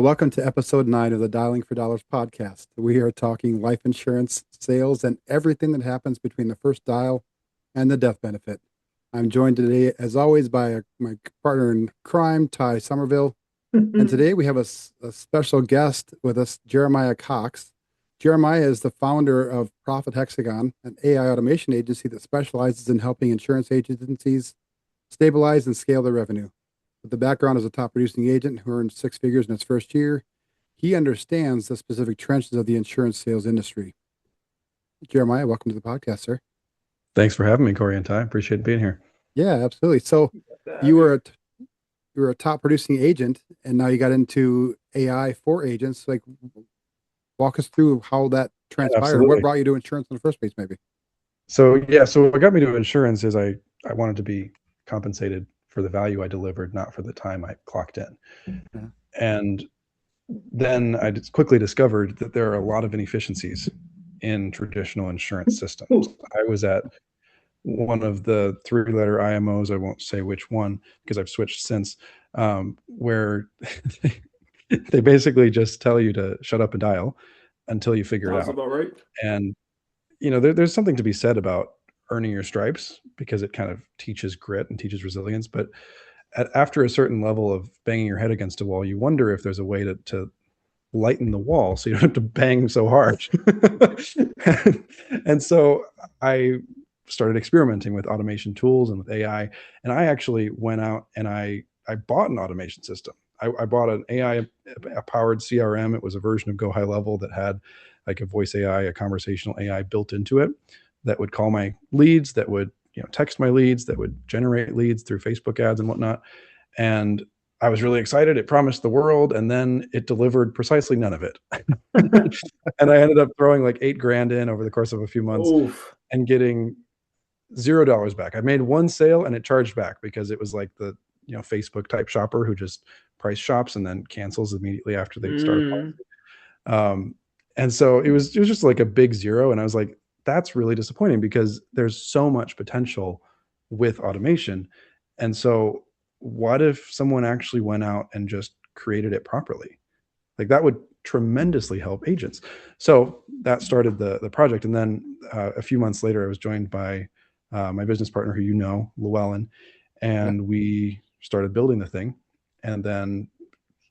Welcome to episode 9 of the Dialing for Dollars podcast. We are talking life insurance, sales, and everything that happens between the first dial and the death benefit. I'm joined today, as always, by my partner in crime, Tai Sommerville. And today we have a special guest with us, Jeremiah Cox. Jeremiah is the founder of Profit Hexagon, an AI automation agency that specializes in helping insurance agencies stabilize and scale their revenue. With the background as a top producing agent who earned 6 figures in his first year, he understands the specific trenches of the insurance sales industry. Jeremiah, welcome to the podcast, sir. Thanks for having me, Corey and Ty. Appreciate being here. Yeah, absolutely. So you were a top producing agent, and now you got into AI for agents. Like, walk us through how that transpired. Absolutely. What brought you to insurance in the first place, maybe? So what got me to insurance is I wanted to be compensated for the value I delivered, not for the time I clocked in. Yeah. And then I just quickly discovered that there are a lot of inefficiencies in traditional insurance systems. I was at one of the 3-letter IMOs, I won't say which one because I've switched since, where they basically just tell you to shut up and dial until you figure it out. About right. And there's something to be said about earning your stripes because it kind of teaches grit and teaches resilience. But after a certain level of banging your head against a wall, you wonder if there's a way to lighten the wall so you don't have to bang so hard. And so I started experimenting with automation tools and with AI. And I actually went out and I bought an automation system. I bought an AI-powered CRM. It was a version of Go High Level that had like a voice AI, a conversational AI built into it that would call my leads, that would text my leads, that would generate leads through Facebook ads and whatnot. And I was really excited. It promised the world, and then it delivered precisely none of it. And I ended up throwing like $8,000 in over the course of a few months. Oof. And getting $0 back. I made one sale and it charged back because it was like the Facebook type shopper who just price shops and then cancels immediately after they start a policy. And so it was just like a big zero. And I was like, that's really disappointing because there's so much potential with automation. And so what if someone actually went out and just created it properly? Like that would tremendously help agents. So that started the project. And then a few months later, I was joined by my business partner who Llewellyn, and we started building the thing. And then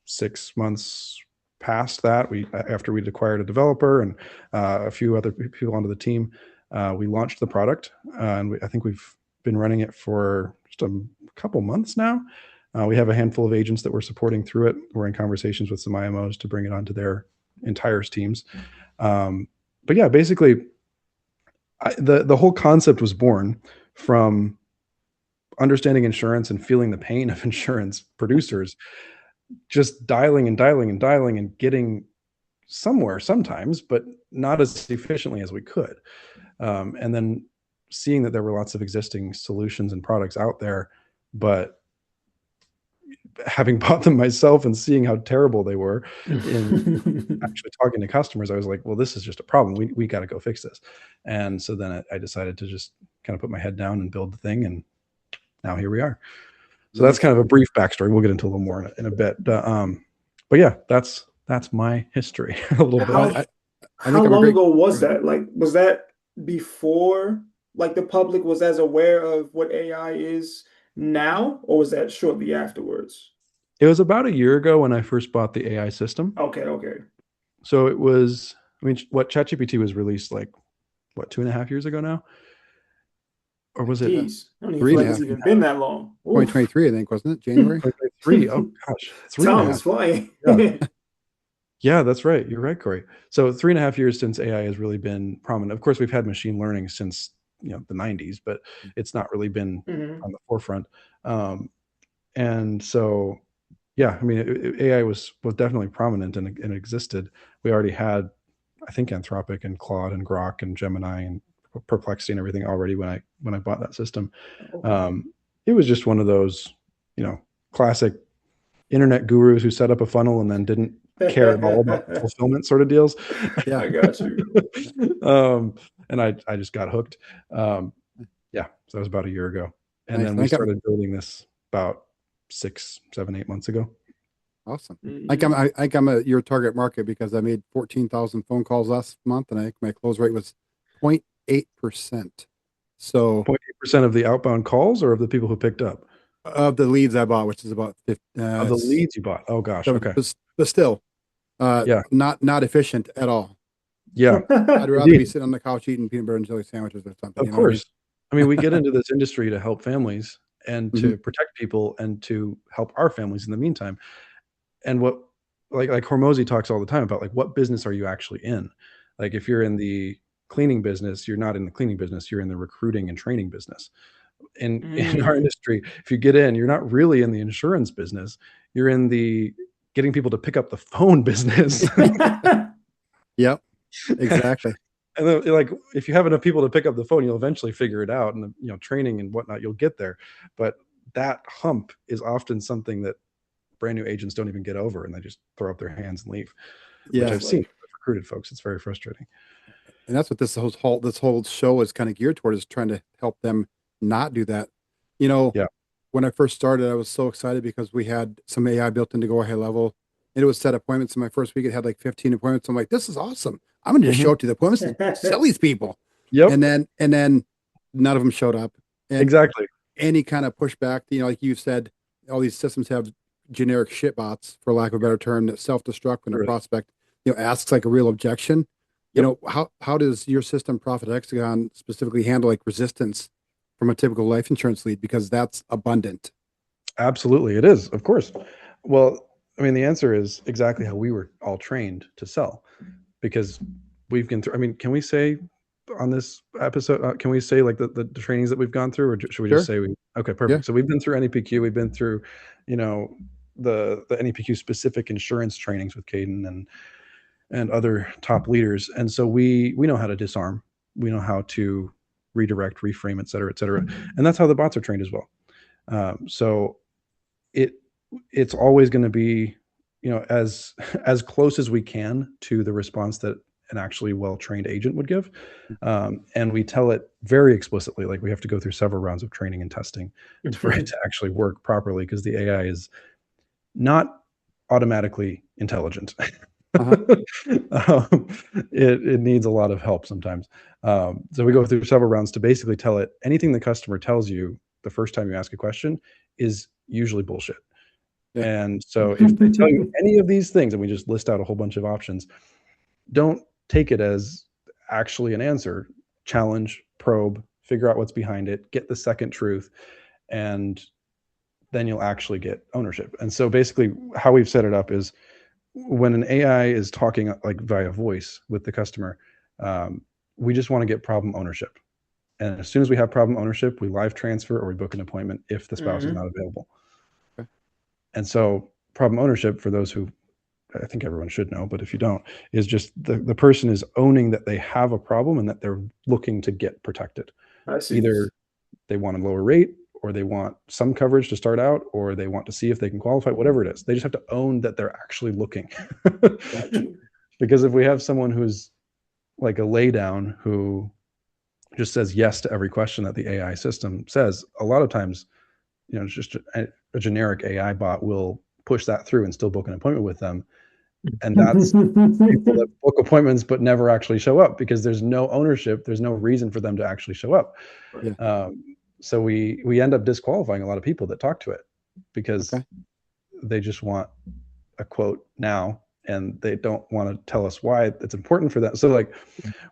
6 months past that, after we'd acquired a developer and a few other people onto the team, we launched the product. And I think we've been running it for just a couple months now. We have a handful of agents that we're supporting through it. We're in conversations with some IMOs to bring it onto their entire teams. But yeah, basically, the whole concept was born from understanding insurance and feeling the pain of insurance producers, just dialing and getting somewhere sometimes, but not as efficiently as we could. And then seeing that there were lots of existing solutions and products out there, but having bought them myself and seeing how terrible they were in actually talking to customers, I was like, well, this is just a problem. We got to go fix this. And so then I decided to just kind of put my head down and build the thing. And now here we are. So that's kind of a brief backstory. We'll get into a little more in a bit. But yeah, that's my history a little bit. How long ago was that? Like, was that before like the public was as aware of what AI is now, or was that shortly afterwards? It was about a year ago when I first bought the AI system. Okay. So it was, what ChatGPT was released like, 2.5 years ago now? Or was it? Jeez, I don't even feel like it's even been that long. 2023, I think, wasn't it? January? 2023. Oh gosh. Time is flying. Yeah, that's right. You're right, Corey. So 3.5 years since AI has really been prominent. Of course, we've had machine learning since the 90s, but it's not really been on the forefront. And so, yeah, AI was definitely prominent and existed. We already had, I think, Anthropic and Claude and Grok and Gemini and Perplexity and everything already when I bought that system. It was just one of those, classic internet gurus who set up a funnel and then didn't care at all about fulfillment sort of deals. Yeah, I got you. And I just got hooked. So that was about a year ago. And Nice. then we started building this about 6, 7, 8 months ago. Awesome. Mhm. I think I'm your target market because I made 14,000 phone calls last month, and I think my close rate was 0.8%. So 0.8% of the outbound calls or of the people who picked up? of the leads I bought, which is about 50, Of the leads you bought. Oh gosh. so, Okay. but still, Yeah. not efficient at all. Yeah. I'd rather be Indeed. sitting on the couch eating peanut butter and jelly sandwiches or something. Of You know what I mean? course. I mean, we get into this industry to help families and Hmm. to protect people and to help our families in the meantime. And what like Hormozy talks all the time about, like, what business are you actually in? Like, if you're in the cleaning business, you're not in the cleaning business, you're in the recruiting and training business. In our Mm. industry, if you get in, you're not really in the insurance business, you're in the getting people to pick up the phone business. Yep, exactly. And then, like, if you have enough people to pick up the phone, you'll eventually figure it out, and training and whatnot, you'll get there. But that hump is often something that brand new agents don't even get over, and they just throw up their hands and leave, which Yeah, I've seen. Like, I've recruited folks. It's very frustrating. and that's what this whole show is kind of geared toward, is trying to help them not do that. You know, Yeah. when I first started, I was so excited because we had some AI built in to go high level. And it would set appointments. In my first week, it had like 15 appointments. I'm like, this is awesome. I'm gonna just Mhm. show up to the appointments and sell these people. Yep. And then none of them showed up. And Exactly. any kind of pushback, like you said, all these systems have generic shit bots, for lack of a better term, that self-destruct when a Right. prospect, asks like a real objection. Yep. How does your system, Profit Hexagon, specifically handle like resistance from a typical life insurance lead? Because that's abundant. Absolutely, it is. Of course. Well, I mean, the answer is exactly how we were all trained to sell, because we've been through. I mean, can we say on this episode? Can we say, like, the trainings that we've gone through, or should we just Sure. say we? Okay, Yeah. perfect. So we've been through NEPQ. We've been through, you know, the NEPQ specific insurance trainings with Caden and other top leaders, and so we know how to disarm. We know how to redirect, reframe, et cetera, et cetera, and that's how the bots are trained as well. So it it's always going to be, as close as we can to the response that an actually well-trained agent would give. And we tell it very explicitly, like, we have to go through several rounds of training and testing for it to actually work properly, because the AI is not automatically intelligent. Uh-huh. It needs a lot of help sometimes. So we go through several rounds to basically tell it anything the customer tells you the first time you ask a question is usually bullshit. Yeah. And so if they tell you any of these things, and we just list out a whole bunch of options, don't take it as actually an answer. Challenge, probe, figure out what's behind it, get the second truth, and then you'll actually get ownership. And so basically, how we've set it up is, when an AI is talking like via voice with the customer, we just want to get problem ownership. And as soon as we have problem ownership, we live transfer or we book an appointment if the spouse is Mhm. not available. Okay. And so problem ownership, for those who, I think everyone should know, but if you don't, is just the person is owning that they have a problem and that they're looking to get protected. I see. Either they want a lower rate, or they want some coverage to start out, or they want to see if they can qualify, whatever it is. They just have to own that they're actually looking. Got you. Because if we have someone who's like a laydown who just says yes to every question that the AI system says, a lot of times, it's just a generic AI bot will push that through and still book an appointment with them. And that's people that book appointments but never actually show up, because there's no ownership. There's no reason for them to actually show up. Yeah. So we end up disqualifying a lot of people that talk to it, because Okay. they just want a quote now, and they don't want to tell us why it's important for them. So, like,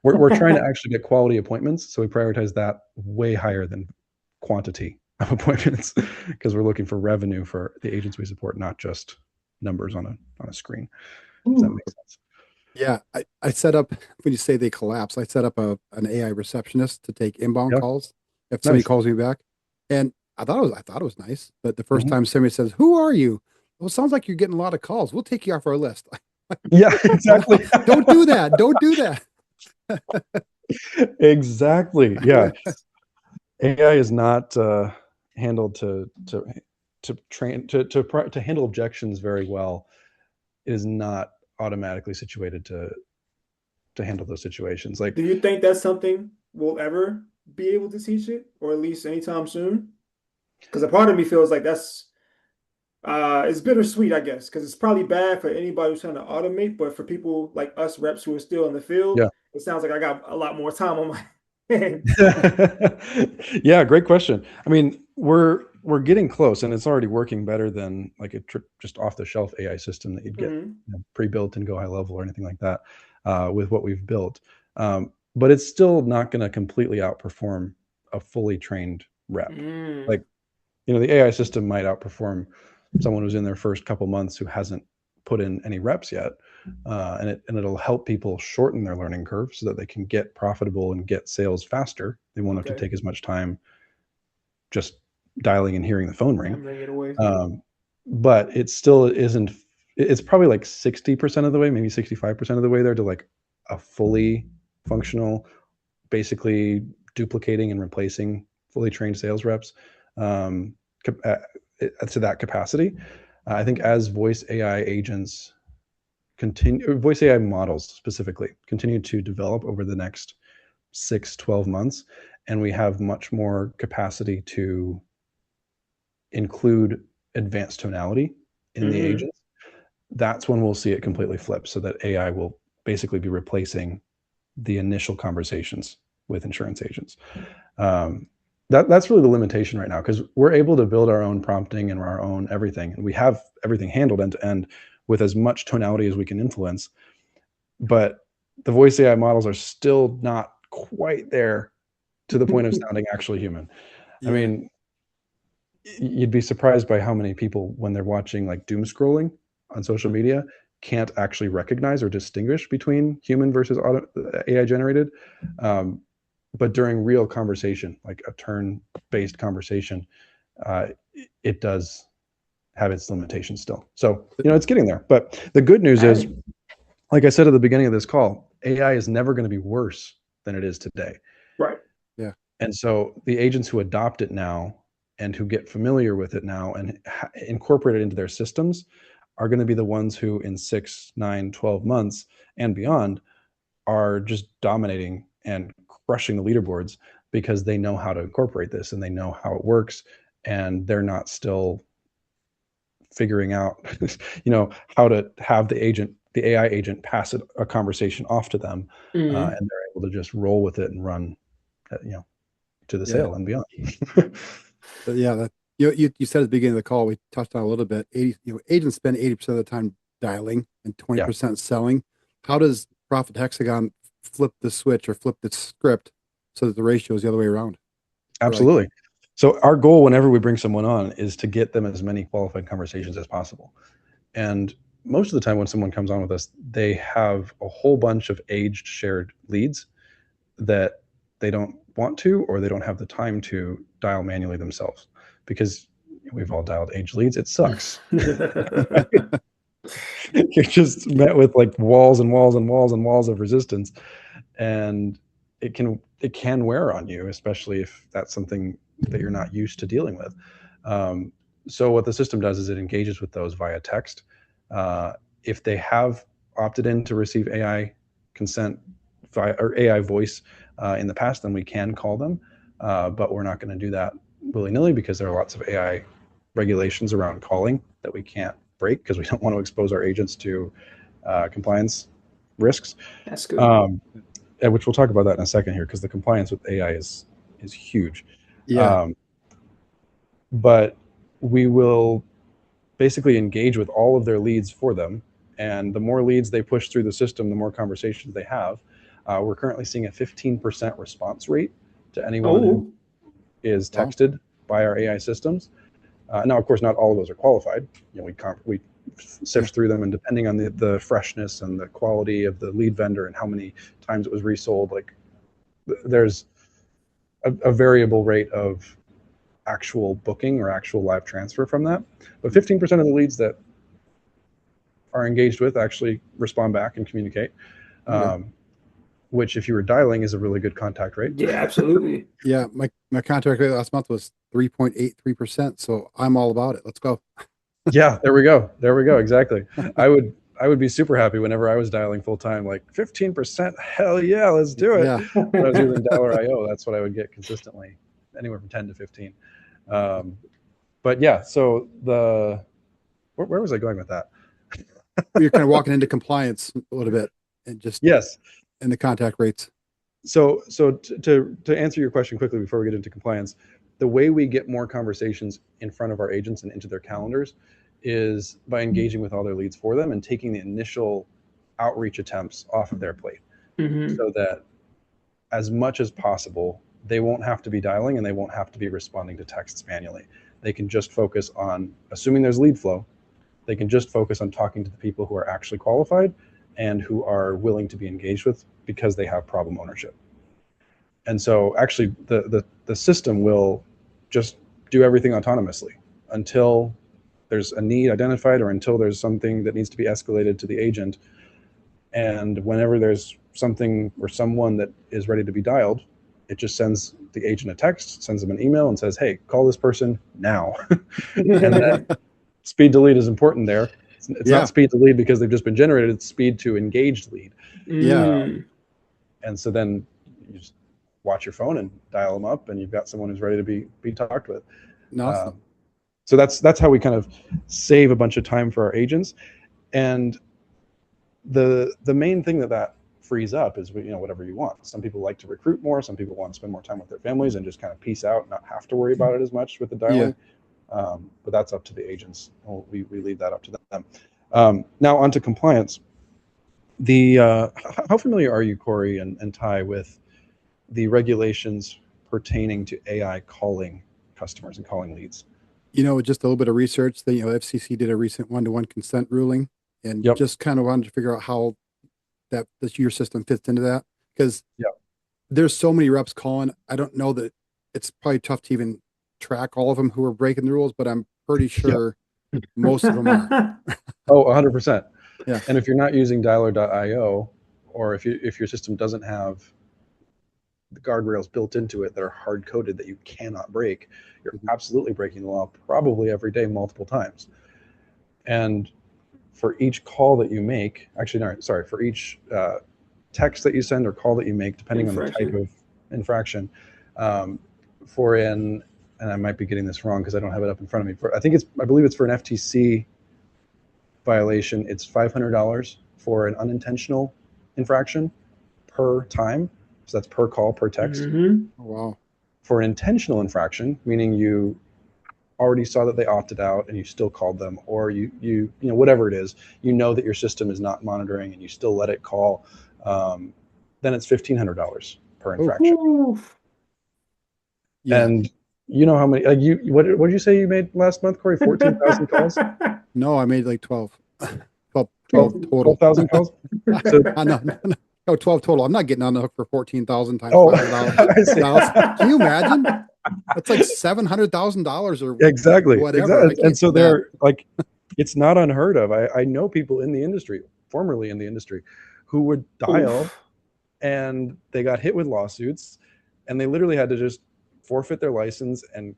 we're trying to actually get quality appointments, so we prioritize that way higher than quantity of appointments, because we're looking for revenue for the agents we support, not just numbers on a screen. Does that Ooh. make sense? Yeah. I set up, when you say they collapse, I set up an AI receptionist to take inbound Yeah. calls if somebody Nice. calls me back. And I thought it was nice. But the first Mhm. time somebody says, "Who are you?" Well, it sounds like you're getting a lot of calls. We'll take you off our list. Yeah, exactly. Don't do that. Don't do that. Exactly. Yeah. AI is not handled to train to handle objections very well. It is not automatically situated to handle those situations. Like, Do you think that's something we'll ever be able to teach it, or at least anytime soon? Because a part of me feels like that's It's bittersweet, I guess, because it's probably bad for anybody who's trying to automate, but for people like us reps who are still in the field, Yeah. it sounds like I got a lot more time on my hands. Yeah, great question. I mean, we're getting close, and it's already working better than like a just off the shelf AI system that you'd get pre-built and go high level or anything like that with what we've built. But it's still not going to completely outperform a fully trained rep. Like, the AI system might outperform someone who's in their first couple months who hasn't put in any reps yet. And it'll help people shorten their learning curve so that they can get profitable and get sales faster. They won't have to take as much time just dialing and hearing the phone ring. But it still isn't. It's probably like 60% of the way, maybe 65% of the way there to like a fully functional, basically duplicating and replacing fully trained sales reps to that capacity. I think as voice AI agents voice AI models specifically continue to develop over the next 6-12 months, and we have much more capacity to include advanced tonality in the agents, that's when we'll see it completely flip, so that AI will basically be replacing the initial conversations with insurance agents. That's really the limitation right now, because we're able to build our own prompting and our own everything, and we have everything handled end to end with as much tonality as we can influence. But the voice AI models are still not quite there to the point of sounding actually human. I mean, you'd be surprised by how many people, when they're watching like doom scrolling on social media, can't actually recognize or distinguish between human versus AI generated. But during real conversation, like a turn-based conversation, it does have its limitations still. So, it's getting there. But the good news is, like I said at the beginning of this call, AI is never going to be worse than it is today. Right. Yeah. And so the agents who adopt it now and who get familiar with it now and incorporate it into their systems are going to be the ones who in 6, 9, 12 months and beyond are just dominating and crushing the leaderboards, because they know how to incorporate this and they know how it works, and they're not still figuring out how to have the AI agent pass a conversation off to them, and they're able to just roll with it and run to the sale and beyond. Yeah, you said at the beginning of the call, we touched on a little bit. Agents spend 80% of the time dialing and 20% selling. How does Profit Hexagon flip the switch or flip the script so that the ratio is the other way around? Absolutely. So our goal whenever we bring someone on is to get them as many qualified conversations as possible. And most of the time when someone comes on with us, they have a whole bunch of aged shared leads that they don't want to, or they don't have the time to dial manually themselves, because we've all dialed aged leads. It sucks. You're just met with like walls and walls and walls and walls of resistance, and it can wear on you, especially if that's something that you're not used to dealing with. So what the system does is it engages with those via text. If they have opted in to receive AI consent or AI voice in the past, then we can call them, but we're not going to do that willy-nilly, because there are lots of AI regulations around calling that we can't break, because we don't want to expose our agents to compliance risks. That's good. Which we'll talk about that in a second here, because the compliance with AI is huge. But we will basically engage with all of their leads for them, and the more leads they push through the system, the more conversations they have. We're currently seeing a 15% response rate to anyone who is texted by our AI systems. Now, of course, not all of those are qualified. We sift through them, and depending on the freshness and the quality of the lead vendor and how many times it was resold, like there's a variable rate of actual booking or actual live transfer from that. But 15% of the leads that are engaged with actually respond back and communicate, which if you were dialing is a really good contact rate. Yeah, absolutely. Yeah, my contact rate last month was 3.83%, so I'm all about it. Let's go. Yeah, there we go. Exactly. I would be super happy whenever I was dialing full time, like 15%. Hell yeah, let's do it. When I was using Dialer.io, that's what I would get consistently, anywhere from 10 to 15. But yeah, so where was I going with that? You're kind of walking into compliance a little bit, and just Yes. and the contact rates. So to answer your question quickly before we get into compliance, the way we get more conversations in front of our agents and into their calendars is by engaging with all their leads for them and taking the initial outreach attempts off of their plate, so that as much as possible, they won't have to be dialing and they won't have to be responding to texts manually. They can just focus on, assuming there's lead flow, they can just focus on talking to the people who are actually qualified and who are willing to be engaged with because they have problem ownership. And so actually the system will just do everything autonomously until there's a need identified or until there's something that needs to be escalated to the agent. And whenever there's something or someone that is ready to be dialed, it just sends the agent a text, sends them an email and says, hey, call this person now. And then speed to lead is important there. It's not speed to lead because they've just been generated, it's speed to engaged lead. And so then you just watch your phone and dial them up and you've got someone who's ready to be talked with. Awesome. So that's how we kind of save a bunch of time for our agents. And the main thing that frees up is, whatever you want. Some people like to recruit more. Some people want to spend more time with their families and just kind of peace out, not have to worry about it as much with the dialing. But that's up to the agents. We leave that up to them. Now onto compliance. How familiar are you, Corey and Ty, with the regulations pertaining to AI calling customers and calling leads? Just a little bit of research. The FCC did a recent one-to-one consent ruling, and just kind of wanted to figure out how your system fits into that, because there's so many reps calling. I don't know that it's probably tough to even track all of them who are breaking the rules, but I'm pretty sure most of them are. 100%. Yeah. And if you're not using dialer.io, or if your system doesn't have the guardrails built into it that are hard coded that you cannot break, you're absolutely breaking the law probably every day, multiple times. And for each call that you make, for each text that you send or call that you make, depending on the type of infraction, and I might be getting this wrong because I don't have it up in front of me. I believe it's for an FTC violation. It's $500 for an unintentional infraction per time. So that's per call, per text. Oh, wow. For an intentional infraction, meaning you already saw that they opted out and you still called them, or you whatever it is, that your system is not monitoring and you still let it call, then it's $1,500 per infraction. And how many, what did you say you made last month, Corey? 14,000 calls? No, I made like 12 total. 12,000 calls? So, no, 12 total. I'm not getting on the hook for 14,000 times $500. Can you imagine? That's like $700,000 or exactly. whatever. Exactly. And so they're like, it's not unheard of. I know people in the industry, formerly in the industry, who would dial and they got hit with lawsuits and they literally had to just forfeit their license and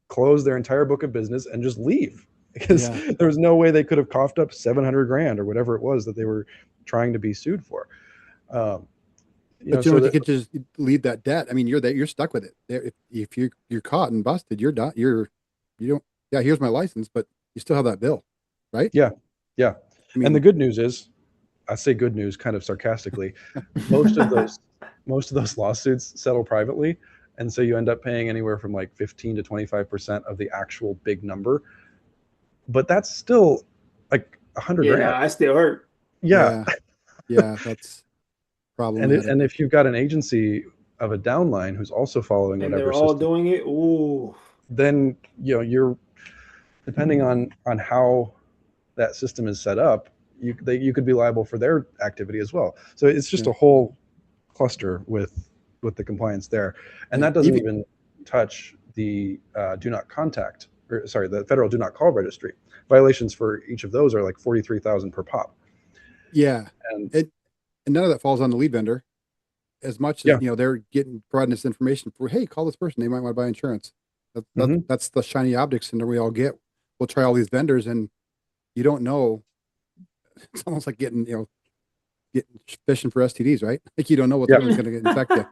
close their entire book of business and just leave, because there was no way they could have coughed up $700,000 or whatever it was that they were trying to be sued for. But you could just leave that debt. I mean, you're stuck with it. If you're caught and busted, you're done. You don't. Yeah, here's my license, but you still have that bill, right? Yeah. I mean, and the good news is, I say good news kind of sarcastically, most of those lawsuits settle privately, and so you end up paying anywhere from like 15 to 25% of the actual big number. But that's still like $100,000. Yeah, I still hurt. Yeah, that's problematic. And if you've got an agency of a downline who's also following and whatever they're all system, doing it, then you're depending on how that system is set up, you could be liable for their activity as well. So it's just a whole cluster with the compliance there, and that doesn't even touch the the federal do not call registry. Violations for each of those are like 43,000 per pop. Yeah, and none of that falls on the lead vendor, as much as they're providing this information for, hey, call this person, they might want to buy insurance. That's the shiny object syndrome we all get. We'll try all these vendors, and you don't know. It's almost like getting fishing for STDs, right? Like you don't know what the one's going to get infected.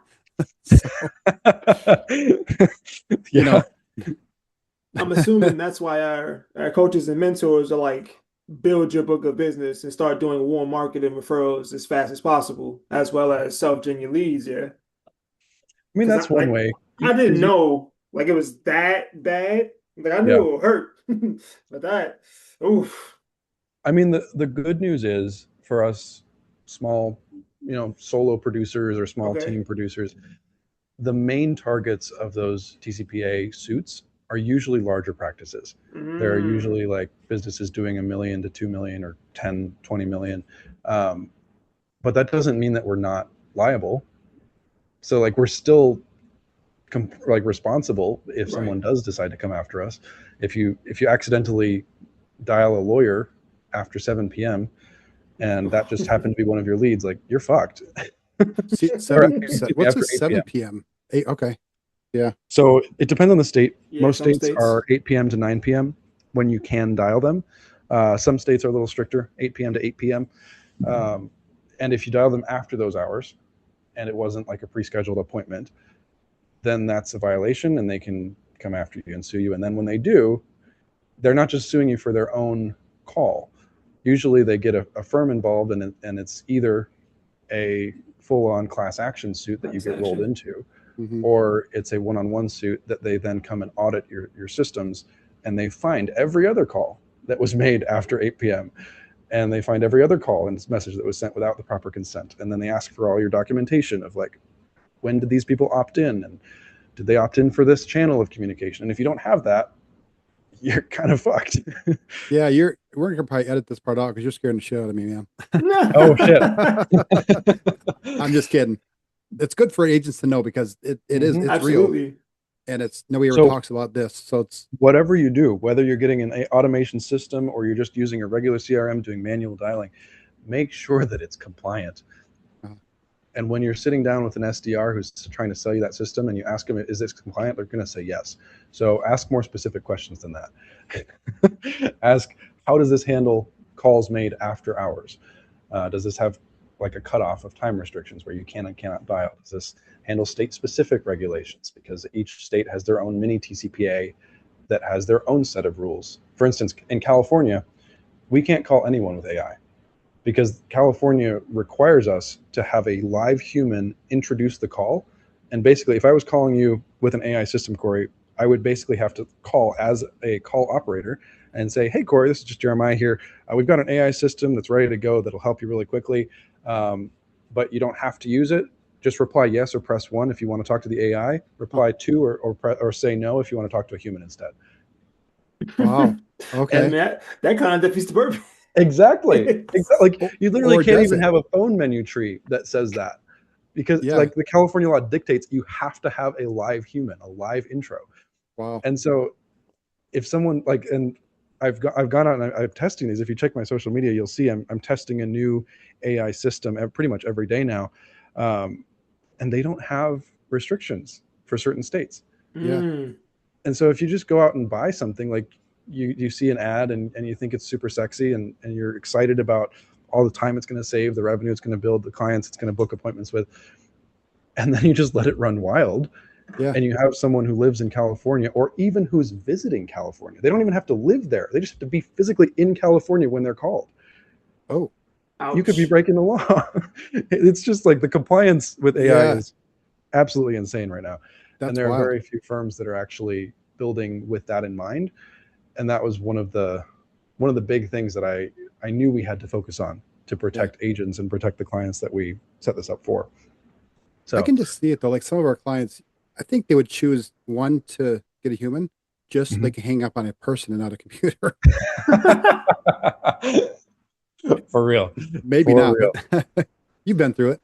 I'm assuming that's why our coaches and mentors are like, build your book of business and start doing warm marketing referrals as fast as possible, as well as self-gen your leads. Yeah. I mean, Because that's one way. I didn't Because you, know like it was that bad. Like I knew yeah. it would hurt, but that, oof, I mean, the good news is for us small, solo producers or small okay. team producers, the main targets of those TCPA suits are usually larger practices. They're Mm, usually like businesses doing 1 million to 2 million or 10, 20 million. Um, but that doesn't mean that we're not liable. So like we're still like responsible if right. someone does decide to come after us. If you accidentally dial a lawyer after 7 p.m. and that just happened to be one of your leads, like you're fucked. See, Or seven. excuse me, What's a after 8 p.m. 7 p.m.? Eight. Okay. Yeah. So it depends on the state. Yeah, Most some states states. are 8 p.m. to 9 p.m. when you can dial them. Some states are a little stricter, 8 p.m. to 8 p.m. And if you dial them after those hours and it wasn't like a pre-scheduled appointment, then that's a violation and they can come after you and sue you. And then when they do, they're not just suing you for their own call. Usually they get a firm involved and it's either a full-on class action suit that you Class get rolled action. into, Hmm. or it's a one-on-one suit that they then come and audit your systems and they find every other call that was made after 8 p.m. and they find every other call and message that was sent without the proper consent. And then they ask for all your documentation of like, when did these people opt in? And did they opt in for this channel of communication? And if you don't have that, you're kind of fucked. Yeah, we're gonna probably edit this part out because you're scaring the shit out of me, man. Oh shit. I'm just kidding. It's good for agents to know because Mhm. it's real Absolutely. and it's nobody ever So talks about this. So it's whatever you do, whether you're getting an automation system or you're just using a regular CRM doing manual dialing, make sure that it's compliant. uh, And when you're sitting down with an SDR who's trying to sell you that system and you ask them, is this compliant? They're going to say yes. So ask more specific questions than that. Ask, how does this handle calls made after hours? Does this have like a cutoff of time restrictions where you can and cannot dial? Does this handle state specific regulations? Because each state has their own mini TCPA that has their own set of rules. For instance, in California, we can't call anyone with AI because California requires us to have a live human introduce the call. And basically, if I was calling you with an AI system, Corey, I would basically have to call as a call operator and say, hey, Corey, this is just Jeremiah here. We've got an AI system that's ready to go that'll help you really quickly, but you don't have to use it. Just reply yes or press 1 if you want to talk to the AI. oh, Reply 2 or say no if you want to talk to a human instead. wow. And Okay. that kind of defeats the purpose. Exactly. Like Or, you literally or can't does even it? have a phone menu tree that says that because Yeah. like the California law dictates you have to have a live human, a live intro. Wow. And so if someone like, and I've gone out and I'm testing these. If you check my social media, you'll see I'm testing a new AI system pretty much every day now, and they don't have restrictions for certain states. Yeah. Mm, And so if you just go out and buy something, like you see an ad and you think it's super sexy and you're excited about all the time it's going to save, the revenue it's going to build, the clients it's going to book appointments with, and then you just let it run wild, Yeah. and you have someone who lives in California or even who's visiting California. They don't even have to live there. They just have to be physically in California when they're called. Oh, You could be ouch. breaking the law. It's just like the compliance with AI yeah. is absolutely insane right now. And That's there are wild. very few firms that are actually building with that in mind. And that was one of the big things that I knew we had to focus on to Yeah. protect agents and protect the clients that we set this up for. I So can just see it though. Like some of our clients, I think they would choose one to get a human just so they mhm. can hang up on a person and not a computer. For real. Maybe For not, real. but you've been through it.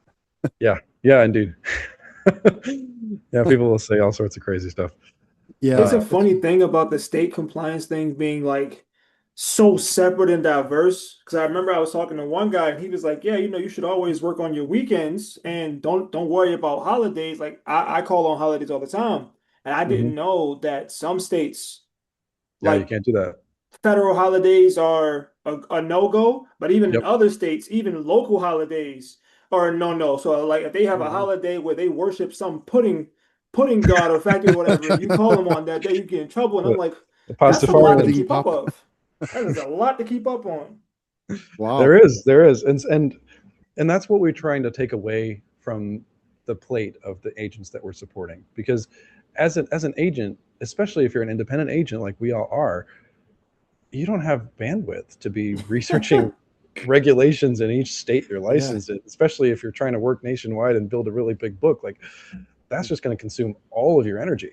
Yeah. Yeah, indeed. Yeah, people will say all sorts of crazy stuff. It's Yeah. a Uh, It's funny thing about the state compliance thing being like so separate and diverse. Because I remember I was talking to one guy and he was like, "Yeah, you should always work on your weekends and don't worry about holidays. Like I call on holidays all the time, and I mhm. didn't know that some states Yeah, you like can't do that. federal holidays are a no-go, but even in Yep. other states, even local holidays are a no-no. So like if they have a mhm. holiday where they worship some pudding god or factory or whatever, and you call them on that day, you get in trouble. And I'm But like, The That's a lot to Pastafarians. keep up of. That is a lot to keep up on. Wow. There is, and that's what we're trying to take away from the plate of the agents that we're supporting. Because as an agent, especially if you're an independent agent like we all are, you don't have bandwidth to be researching regulations in each state you're licensed in, especially if you're trying to work nationwide and build a really big book. Like, that's just going to consume all of your energy.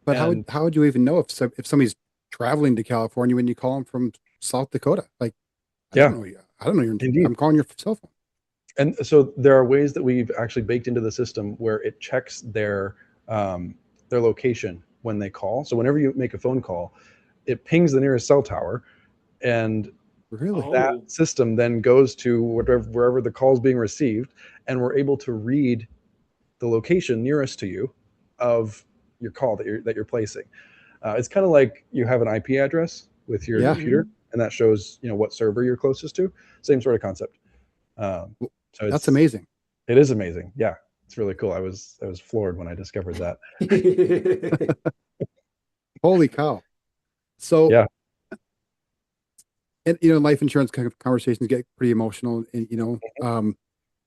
But how would you even know if somebody's traveling to California when you call them from South Dakota? Like, I don't know. I don't know. Indeed. I'm calling your cell phone. And so there are ways that we've actually baked into the system where it checks their location when they call. So whenever you make a phone call, it pings the nearest cell tower, and that system then goes to wherever the call is being received, and we're able to read the location nearest to you of your call that you're placing. It's kind of like you have an IP address with your computer, and that shows what server you're closest to. Same sort of concept. So that's amazing. It is amazing. Yeah, it's really cool. I was floored when I discovered that. Holy cow! So yeah, and life insurance kind of conversations get pretty emotional. And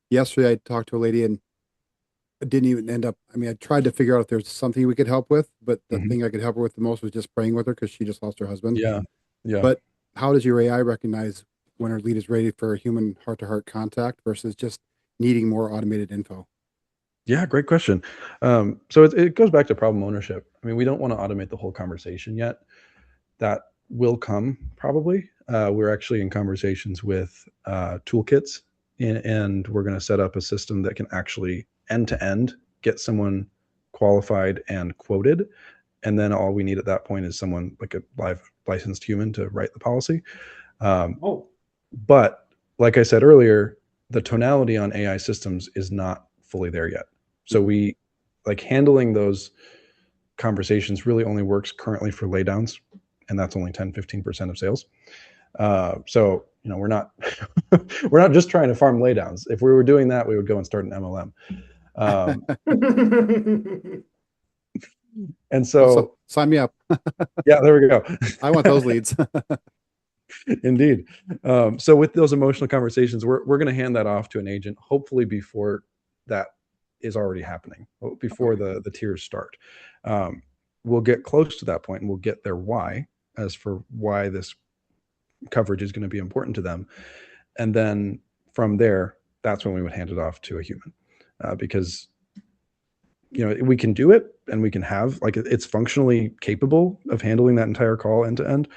yesterday I talked to a lady and it didn't even end up. I mean, I tried to figure out if there's something we could help with, but the thing I could help her with the most was just praying with her because she just lost her husband. Yeah. But how does your AI recognize when our lead is ready for a human heart-to-heart contact versus just needing more automated info? Yeah, great question. So it goes back to problem ownership. I mean, we don't want to automate the whole conversation yet. That will come probably. We're actually in conversations with toolkits, and we're going to set up a system that can actually end-to-end get someone qualified and quoted. And then all we need at that point is someone like a live licensed human to write the policy. But like I said earlier, the tonality on AI systems is not fully there yet. So we like handling those conversations really only works currently for laydowns, and that's only 10-15% of sales. So we're not we're not just trying to farm laydowns. If we were doing that, we would go and start an MLM. And so sign me up. Yeah, there we go. I want those leads. Indeed. So with those emotional conversations, we're going to hand that off to an agent, hopefully before that is already happening, before the tiers start. We'll get close to that point and we'll get their why, as for why this coverage is going to be important to them. And then from there, that's when we would hand it off to a human, because we can do it and we can have it's functionally capable of handling that entire call end to end.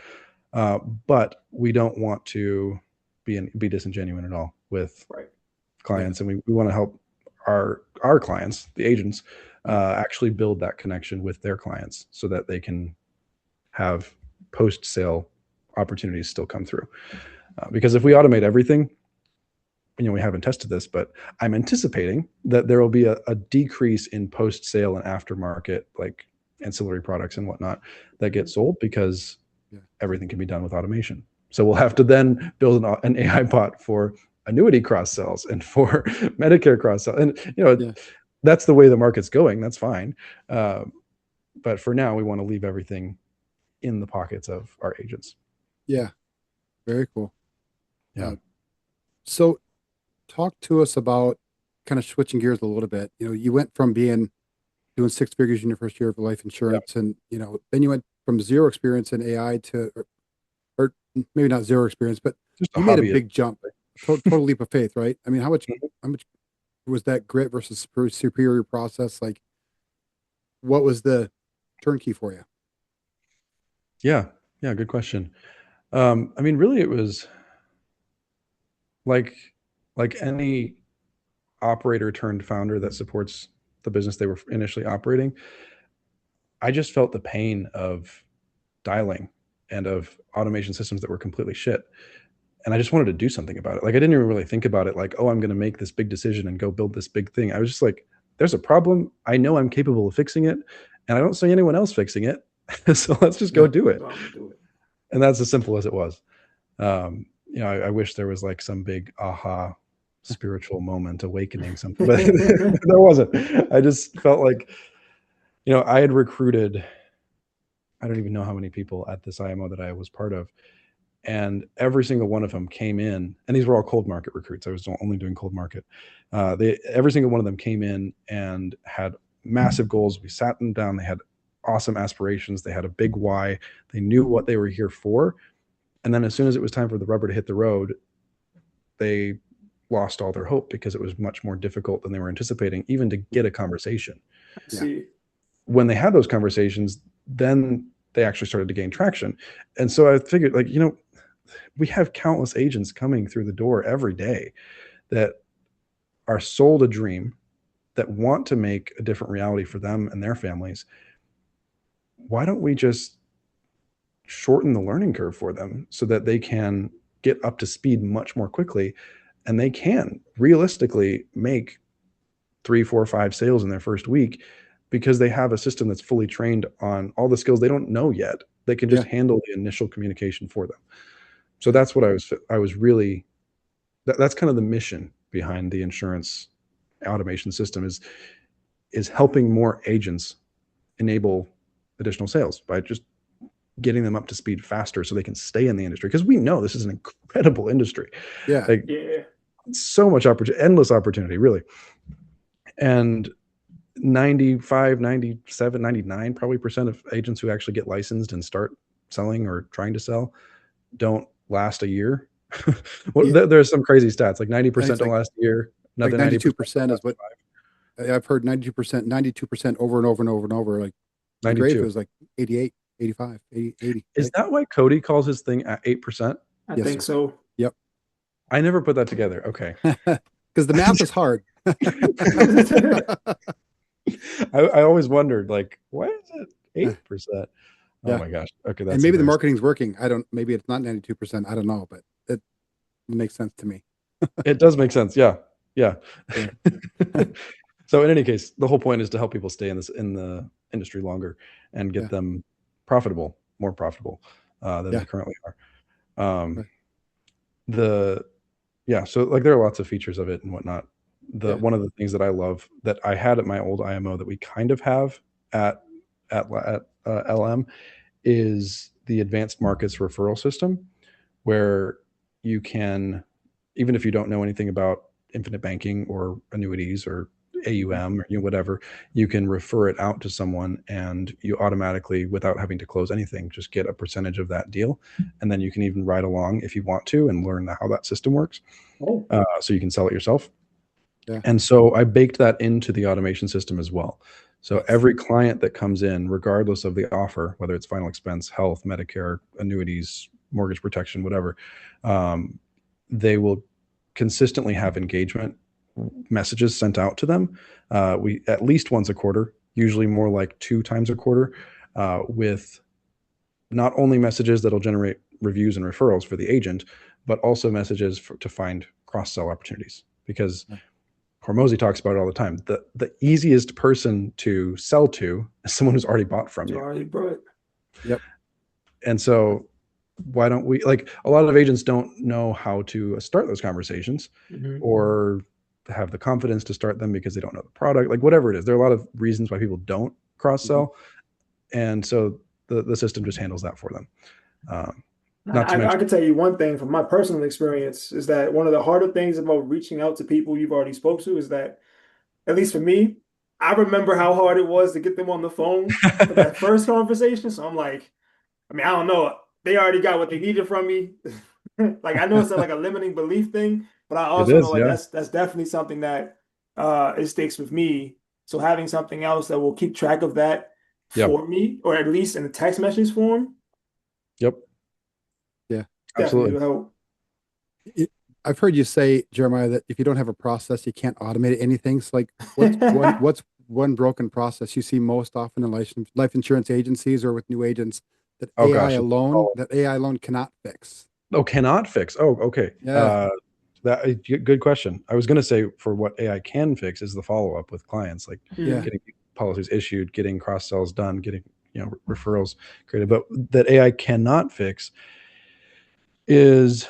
But we don't want to be disingenuous at all with clients, and we want to help our clients, the agents, actually build that connection with their clients so that they can have post-sale opportunities still come through. Because if we automate everything, we haven't tested this, but I'm anticipating that there will be a decrease in post-sale and aftermarket, like ancillary products and whatnot, that get sold because everything can be done with automation. So we'll have to then build an AI bot for annuity cross sells and for Medicare cross sell. And that's the way the market's going. That's fine. But for now, we want to leave everything in the pockets of our agents. Yeah. Very cool. Yeah. So talk to us about kind of switching gears a little bit. You went from doing six figures in your first year of life insurance, and then you went from zero experience in AI to, or maybe not zero experience, but you made a big jump, total leap of faith, right? I mean, how much was that grit versus superior process? Like, what was the turnkey for you? Yeah, good question. I mean, really, it was like any operator turned founder that supports the business they were initially operating. I just felt the pain of dialing and of automation systems that were completely shit. And I just wanted to do something about it. Like, I didn't even really think about it like, oh, I'm going to make this big decision and go build this big thing. I was just like, there's a problem. I know I'm capable of fixing it, and I don't see anyone else fixing it. So let's just go do it. And that's as simple as it was. I wish there was like some big aha spiritual moment, awakening something, but there wasn't. I just felt like, I had recruited I don't even know how many people at this IMO that I was part of. And every single one of them came in, and these were all cold market recruits. I was only doing cold market. Every single one of them came in and had massive goals. We sat them down. They had awesome aspirations. They had a big why. They knew what they were here for. And then as soon as it was time for the rubber to hit the road, they lost all their hope because it was much more difficult than they were anticipating, even to get a conversation. See, When they had those conversations, then they actually started to gain traction. And so I figured, like, we have countless agents coming through the door every day that are sold a dream, that want to make a different reality for them and their families. Why don't we just shorten the learning curve for them so that they can get up to speed much more quickly, and they can realistically make 3, 4, 5 sales in their first week because they have a system that's fully trained on all the skills they don't know yet. They can just handle the initial communication for them. So that's what I was really, that's kind of the mission behind the insurance automation system, is helping more agents enable additional sales by just getting them up to speed faster so they can stay in the industry. Because we know this is an incredible industry. Yeah. Like, so much opportunity, endless opportunity, really. And 95, 97, 99 probably percent of agents who actually get licensed and start selling or trying to sell don't last a year. There's some crazy stats, like 90% don't last a year. Like 92% is what I've heard. 92% over and over and over and over. Like 92. It was like 88, 85, 80. Is right? That why Cody calls his thing at 8%? I think so. Yep. I never put that together. Okay. Because the math is hard. I always wondered, like, why is it 8%? Oh my gosh. Okay. And maybe the marketing's working. Maybe it's not 92%. I don't know, but it makes sense to me. It does make sense. Yeah. So in any case, the whole point is to help people stay in the industry longer and get them more profitable than they currently are. So like there are lots of features of it and whatnot. One of the things that I love that I had at my old IMO that we kind of have at LM is the advanced markets referral system, where you can, even if you don't know anything about infinite banking or annuities or AUM or whatever, you can refer it out to someone, and you automatically, without having to close anything, just get a percentage of that deal. And then you can even ride along if you want to and learn how that system works. So you can sell it yourself. And so I baked that into the automation system as well. So every client that comes in, regardless of the offer, whether it's final expense, health, Medicare, annuities, mortgage protection, whatever, they will consistently have engagement messages sent out to them. We at least once a quarter, usually more like 2 times a quarter, with not only messages that'll generate reviews and referrals for the agent, but also messages to find cross-sell opportunities. Because Hormozy talks about it all the time. The easiest person to sell to is someone who's already bought from you. Yep. And so why don't we, like, a lot of agents don't know how to start those conversations or have the confidence to start them because they don't know the product, like whatever it is. There are a lot of reasons why people don't cross-sell. And so the system just handles that for them. I can tell you one thing from my personal experience is that one of the harder things about reaching out to people you've already spoke to is that, at least for me, I remember how hard it was to get them on the phone for that first conversation. So I'm like, I don't know. They already got what they needed from me. Like, I know it's like a limiting belief thing, but I also know that's definitely something that it sticks with me. So having something else that will keep track of that for me, or at least in the text message form. Yep. Yeah. Absolutely. Help. I've heard you say, Jeremiah, that if you don't have a process, you can't automate anything. So, like, what's one broken process you see most often in life insurance agencies or with new agents that AI alone cannot fix? Oh, cannot fix. Oh, okay. Yeah. Good question. I was going to say, for what AI can fix is the follow-up with clients, like getting policies issued, getting cross sells done, getting referrals created. But that AI cannot fix is,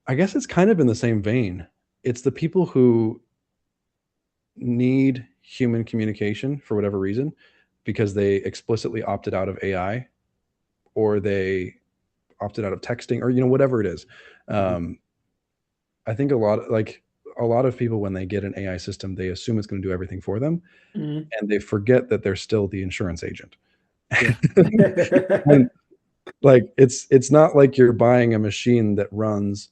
I guess it's kind of in the same vein. It's the people who need human communication for whatever reason, because they explicitly opted out of AI, or they opted out of texting, or whatever it is. I think a lot of people, when they get an AI system, they assume it's going to do everything for them, Mhm. and they forget that they're still the insurance agent. Yeah. And like it's not like you're buying a machine that runs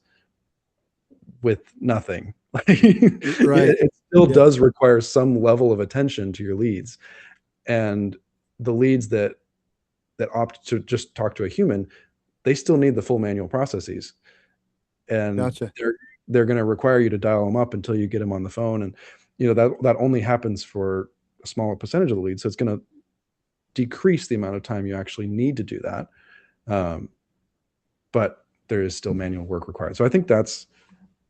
with nothing. Right. It still Yeah. does require some level of attention to your leads, and the leads that opt to just talk to a human, they still need the full manual processes, and Gotcha. they're going to require you to dial them up until you get them on the phone, and that only happens for a smaller percentage of the leads, so it's going to decrease the amount of time you actually need to do that, but there is still manual work required. So I think that's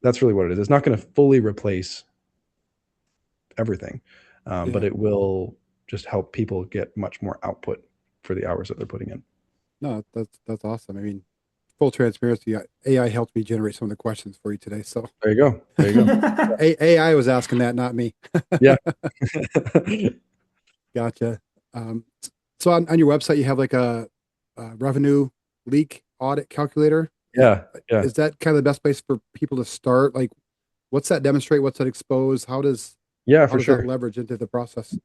really what it is. It's not going to fully replace everything, but it will just help people get much more output for the hours that they're putting in. No, that's awesome. I mean, full transparency, AI helped me generate some of the questions for you today. So There you go. There you go. AI was asking that, not me. Yeah. Gotcha. So on your website, you have like a revenue leak audit calculator. Yeah. Yeah. Is that kind of the best place for people to start? Like, what's that demonstrate? What's that expose? How does For that sure. leverage into the process?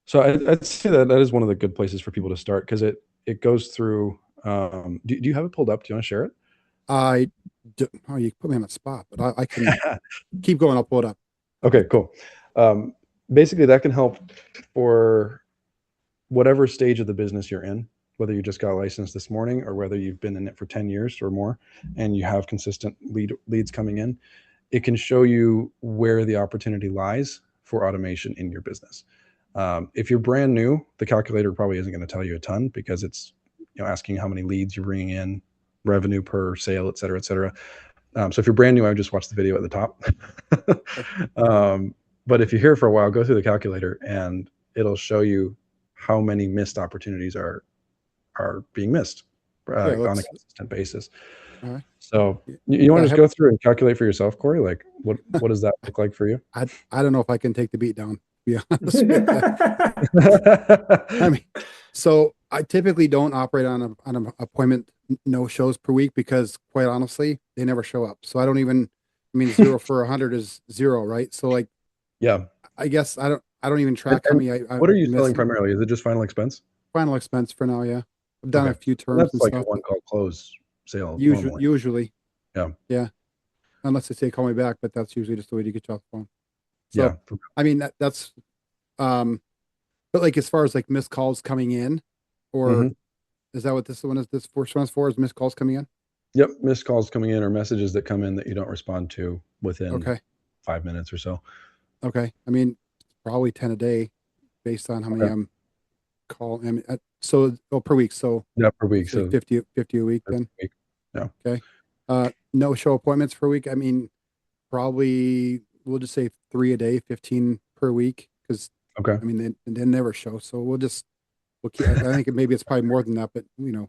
So I'd say that is one of the good places for people to start, because it goes through. Do you have it pulled up? Do you want to share it? Oh, you put me on the spot, but I can keep going. I'll pull it up. Okay, cool. Basically, that can help for whatever stage of the business you're in, whether you just got licensed this morning or whether you've been in it for 10 years or more and you have consistent leads coming in. It can show you where the opportunity lies for automation in your business. If you're brand new, the calculator probably isn't going to tell you a ton, because it's asking how many leads you're bringing in, revenue per sale, et cetera, et cetera. So if you're brand new, I would just watch the video at the top. But if you're here for a while, go through the calculator and it'll show you how many missed opportunities are being missed on a consistent basis. All right. So you want to just go through and calculate for yourself, Corey? Like what does that look like for you? I don't know if I can take the beat down, to be honest with you. I mean, so I typically don't operate on an appointment no shows per week, because quite honestly, they never show up. So I don't even, I mean, 0 for 100 is 0, right? So like, yeah, I guess I don't even track how many what are you selling primarily? Is it just final expense? Final expense for now, yeah. I've done a few terms that's and like stuff. a one call close sale. Usually. Yeah. Unless they say call me back, but that's usually just the way to get you off the phone. So I mean that's but like as far as like missed calls coming in, or is that what this first one is for? Is missed calls coming in? Yep, missed calls coming in, or messages that come in that you don't respond to within 5 minutes or so. Okay. I mean, probably 10 a day based on how many I'm calling. So per week. So yeah, per week. So 50 a week then. Week. Yeah. Okay. No show appointments per week. I mean, probably we'll just say 3 a day, 15 per week. Because I mean, they never show. So we'll keep, I think maybe it's probably more than that, but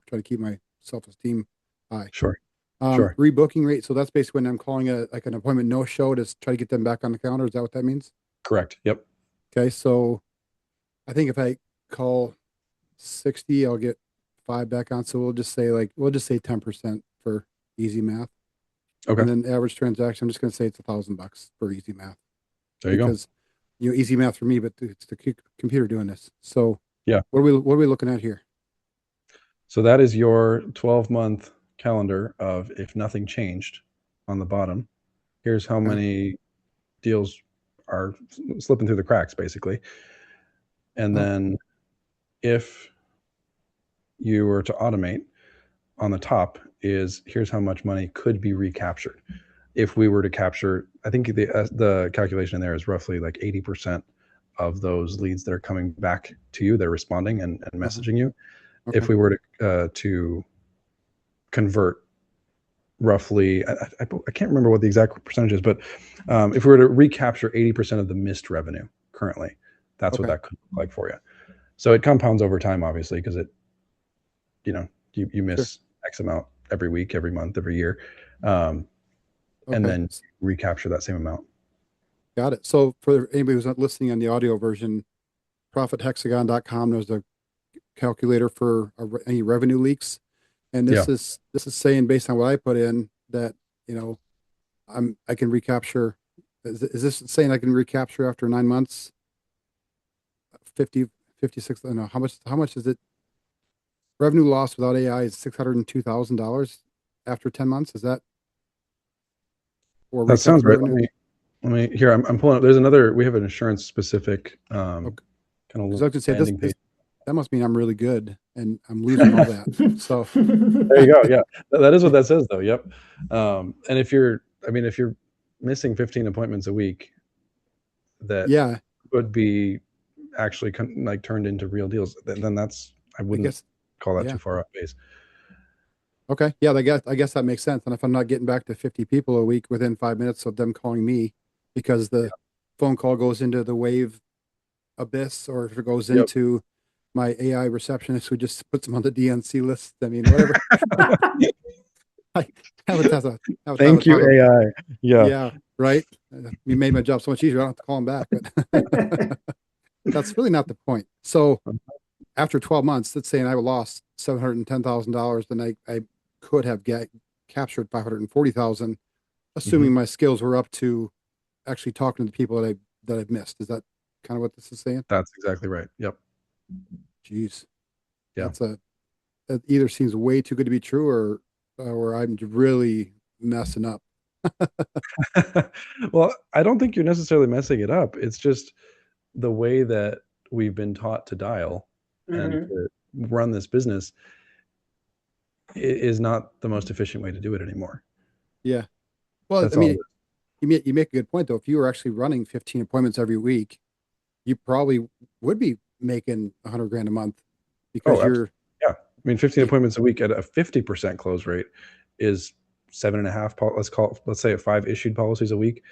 try to keep my self-esteem high. Sure. Rebooking rate. So that's basically when I'm calling an appointment no show to try to get them back on the calendar. Is that what that means? Correct. Yep. Okay. So I think if I call 60, I'll get 5 back on. So we'll just say 10% for easy math. Okay. And then average transaction, I'm just going to say it's $1,000 for easy math. There you go. Because easy math for me, but it's the computer doing this. So yeah, what are we looking at here? So that is your 12-month calendar of if nothing changed on the bottom. Here's how many deals are slipping through the cracks, basically. And then if you were to automate, on the top is here's how much money could be recaptured. If we were to capture, I think the calculation in there is roughly like 80% of those leads that are coming back to you, they're responding and messaging you. If we were to convert roughly, I can't remember what the exact percentage is, but if we were to recapture 80% of the missed revenue currently, that's what that could look like for you. So it compounds over time, obviously, because you miss X amount every week, every month, every year, and then recapture that same amount. Got it. So for anybody who's not listening on the audio version, profithexagon.com, there's a calculator for any revenue leaks. And this is saying, based on what I put in, that, I can recapture. Is this saying I can recapture after 9 months? 50, 56. I don't know how much is it? Revenue loss without AI is $602,000 after 10 months. Is that? Or that sounds right. revenue? Let me here. I'm pulling up. There's another. We have an insurance specific kind of. I was say that must mean I'm really good and I'm losing all that. So there you go. Yeah, that is what that says, though. Yep. And if you're missing 15 appointments a week, that would be actually like turned into real deals. Then that's I wouldn't call that too far off base. Okay. Yeah, I guess that makes sense. And if I'm not getting back to 50 people a week within 5 minutes of them calling me because the phone call goes into the wave abyss, or if it goes into my AI receptionist who just puts them on the DNC list. I mean, whatever. Thank you, AI. Yeah, right. You made my job so much easier. I don't have to call them back, but that's really not the point. So after 12 months, let's say I lost $710,000, then I could have captured 540,000, assuming my skills were up to actually talking to the people that I've missed. Is that kind of what this is saying? That's exactly right. Yep. Jeez. Yeah. That either seems way too good to be true, or I'm really messing up. Well, I don't think you're necessarily messing it up. It's just the way that we've been taught to dial and to run this business is not the most efficient way to do it anymore. Yeah. Well, I mean, you make a good point, though. If you were actually running 15 appointments every week, you probably would be making $100,000 a month because I mean, 15 appointments a week at a 50% close rate is 7.5. Let's say 5 issued policies a week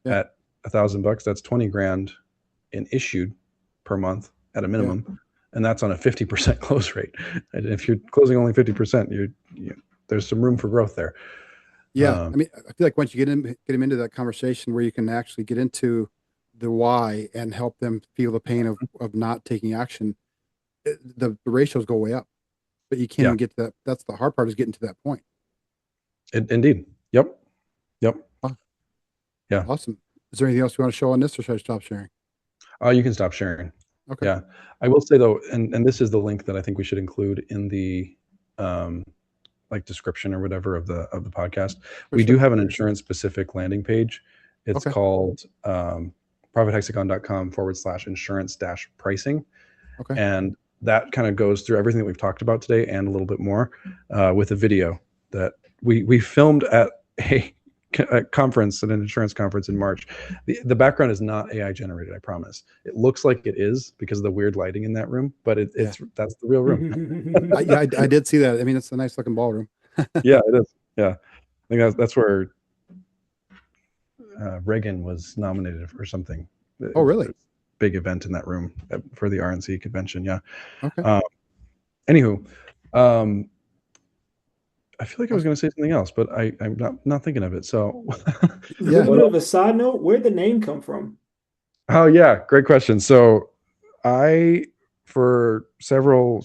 at $1,000. That's $20,000 in issued per month at a minimum, and that's on a 50% close rate. And if you're closing only 50%, there's some room for growth there. Yeah, I mean, I feel like once you get them into that conversation where you can actually get into the why and help them feel the pain of not taking action, the ratios go way up. But you can't even get to that. That's the hard part, is getting to that point. Indeed. Yep. Oh, yeah. Awesome. Is there anything else you want to show on this, or should I stop sharing? You can stop sharing. Okay. Yeah. I will say, though, and this is the link that I think we should include in the like description or whatever of the podcast. We do have an insurance specific landing page. It's called profithexagon.com/insurance-pricing. Okay. And that kind of goes through everything that we've talked about today and a little bit more with a video that we filmed at a conference, at an insurance conference in March. The background is not AI generated, I promise. It looks like it is because of the weird lighting in that room, but that's the real room. I did see that. I mean, it's a nice looking ballroom. Yeah, it is. Yeah, I think that's where Reagan was nominated for something. Oh, really? Big event in that room for the RNC convention. Yeah. Okay. Anywho, I feel like I was going to say something else, but I'm not thinking of it. So, a little bit of a side note: where'd the name come from? Oh yeah, great question. So, for several